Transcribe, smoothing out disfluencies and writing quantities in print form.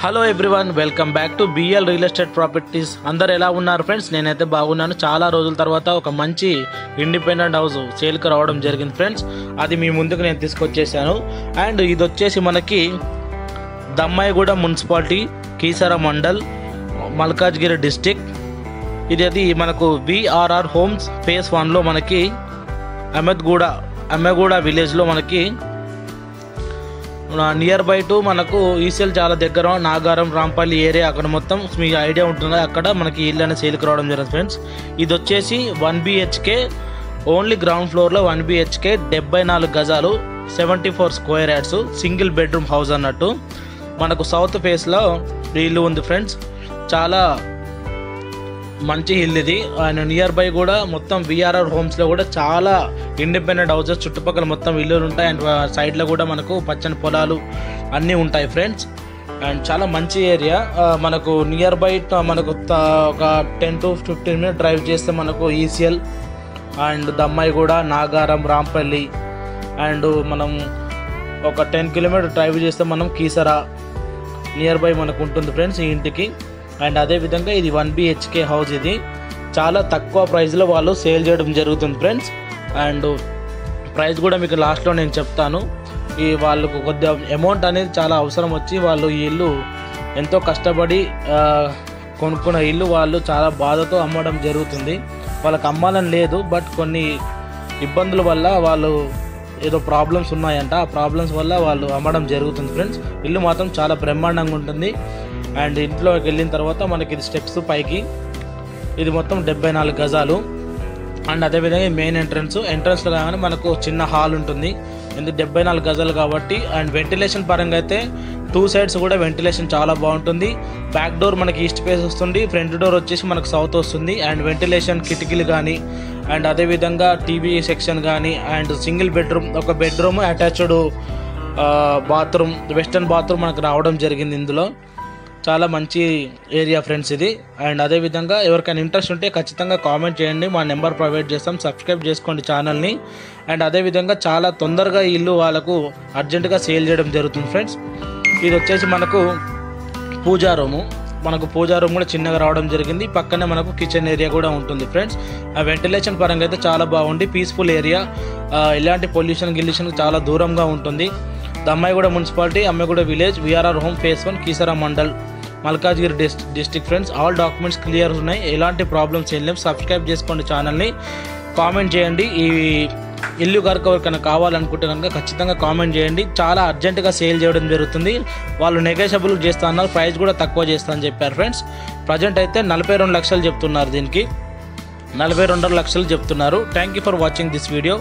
Hello everyone, welcome back to BL real estate properties. అందరు ఎలా ఉన్నారు ఫ్రెండ్స్? నేనైతే బాగున్నాను. చాలా రోజుల తర్వాత ఒక మంచి ఇండిపెండెంట్ హౌస్ సేల్కి రావడం జరిగింది ఫ్రెండ్స్. అది మీ ముందుకు నేను తీసుకొచ్చేసాను. అండ్ ఇది వచ్చేసి మనకి దమ్మాయిగూడ మున్సిపాలిటీ, కీసర మండల్, మల్కాజ్గిరి డిస్టిక్. ఇది మనకు విఆర్ఆర్ హోమ్స్ ఫేస్ 1లో మనకి అమ్మగూడ విలేజ్లో మనకి నియర్ బై టు మనకు ఈసీఎల్ చాలా దగ్గర నాగారం రాంపల్లి ఏరియా, అక్కడ మొత్తం మీకు ఐడియా ఉంటుంది. అక్కడ మనకి ఇల్లు అనేది సేల్కి రావడం జరుగుతుంది ఫ్రెండ్స్. ఇది వచ్చేసి 1 BHK, ఓన్లీ గ్రౌండ్ ఫ్లోర్లో 1 BHK, 74 గజాలు, 74 square yards, single bedroom house అన్నట్టు. మనకు సౌత్ ఫేస్లో ఇల్లు ఉంది ఫ్రెండ్స్. చాలా మంచి ఇల్లు ఇది. అండ్ నియర్ బై కూడా మొత్తం విఆర్ఆర్ హోమ్స్లో కూడా చాలా ఇండిపెండెంట్ హౌసెస్, చుట్టుపక్కల మొత్తం ఇల్లులు ఉంటాయి. అండ్ సైడ్లో కూడా మనకు పచ్చని పొలాలు అన్నీ ఉంటాయి ఫ్రెండ్స్. అండ్ చాలా మంచి ఏరియా. మనకు నియర్ బై మనకు ఒక 10 to 15 minutes డ్రైవ్ చేస్తే మనకు ఈసీఎల్ అండ్ దమ్మాయిగూడ, నాగారం, రాంపల్లి, అండ్ మనం ఒక 10 kilometers డ్రైవ్ చేస్తే మనం కీసర నియర్ బై మనకు ఉంటుంది ఫ్రెండ్స్ ఈ ఇంటికి. అండ్ అదేవిధంగా ఇది 1 BHK హౌస్. ఇది చాలా తక్కువ ప్రైస్లో వాళ్ళు సేల్ చేయడం జరుగుతుంది ఫ్రెండ్స్. అండ్ ప్రైస్ కూడా మీకు లాస్ట్లో నేను చెప్తాను. ఈ వాళ్ళకు కొద్దిగా అమౌంట్ అనేది చాలా అవసరం వచ్చి వాళ్ళు ఈ ఇల్లు ఎంతో కష్టపడి కొనుక్కున్న ఇల్లు వాళ్ళు చాలా బాధతో అమ్మడం జరుగుతుంది. వాళ్ళకి అమ్మాలని లేదు, బట్ కొన్ని ఇబ్బందుల వల్ల వాళ్ళు ఏదో ప్రాబ్లమ్స్ ఉన్నాయంట. ఆ ప్రాబ్లమ్స్ వల్ల వాళ్ళు అమ్మడం జరుగుతుంది ఫ్రెండ్స్. ఇల్లు మాత్రం చాలా బ్రహ్మాండంగా ఉంటుంది. అండ్ ఇంట్లోకి వెళ్ళిన తర్వాత మనకి ఇది స్టెప్స్ పైకి, ఇది మొత్తం 74 గజాలు. అండ్ అదేవిధంగా మెయిన్ ఎంట్రన్స్లో కాగానే మనకు చిన్న హాల్ ఉంటుంది. ఎందుకు 74 గజాలు కాబట్టి. అండ్ వెంటిలేషన్ పరంగా అయితే 2 sides కూడా వెంటిలేషన్ చాలా బాగుంటుంది. బ్యాక్ డోర్ మనకి ఈస్ట్ ఫేస్ వస్తుంది, ఫ్రంట్ డోర్ వచ్చేసి మనకు సౌత్ వస్తుంది. అండ్ వెంటిలేషన్ కిటికీలు కానీ, అండ్ అదేవిధంగా టీవీ సెక్షన్ కానీ, అండ్ సింగిల్ బెడ్రూమ్, ఒక bedroom attached bathroom, western bathroom మనకు రావడం జరిగింది ఇందులో. చాలా మంచి ఏరియా ఫ్రెండ్స్ ఇది. అండ్ అదేవిధంగా ఎవరికైనా ఇంట్రెస్ట్ ఉంటే ఖచ్చితంగా కామెంట్ చేయండి, మా నెంబర్ ప్రొవైడ్ చేస్తాం. సబ్స్క్రైబ్ చేసుకోండి ఛానల్ని. అండ్ అదేవిధంగా చాలా తొందరగా ఇల్లు వాళ్ళకు అర్జెంటుగా సేల్ చేయడం జరుగుతుంది ఫ్రెండ్స్. ఇది వచ్చేసి మనకు పూజా రూము. మనకు పూజా రూమ్ కూడా చిన్నగా రావడం జరిగింది. పక్కనే మనకు కిచెన్ ఏరియా కూడా ఉంటుంది ఫ్రెండ్స్. ఆ వెంటిలేషన్ పరంగా అయితే చాలా బాగుంది, పీస్ఫుల్ ఏరియా. ఇలాంటి పొల్యూషన్ చాలా దూరంగా ఉంటుంది. Dammaiguda municipality, Ammaguda village, VRR home phase 1, Keesara mandal, Malkajgiri district friends. All documents clear ఉన్నాయి, ఎలాంటి ప్రాబ్లమ్స్ ఏం లేవు. సబ్స్క్రైబ్ చేసుకోండి ఛానల్ని, కామెంట్ చేయండి. ఈ ఇల్లు కనుక ఎవరికైనా కావాలనుకుంటే కనుక ఖచ్చితంగా కామెంట్ చేయండి. చాలా అర్జెంటుగా సేల్ చేయడం జరుగుతుంది. వాళ్ళు నెగోషియబుల్ చేస్తా అన్నారు, ప్రైస్ కూడా తక్కువ చేస్తా అని చెప్పారు ఫ్రెండ్స్. ప్రజెంట్ అయితే 42 లక్షలు చెప్తున్నారు, దీనికి 42 లక్షలు చెప్తున్నారు. Thank you for watching this video.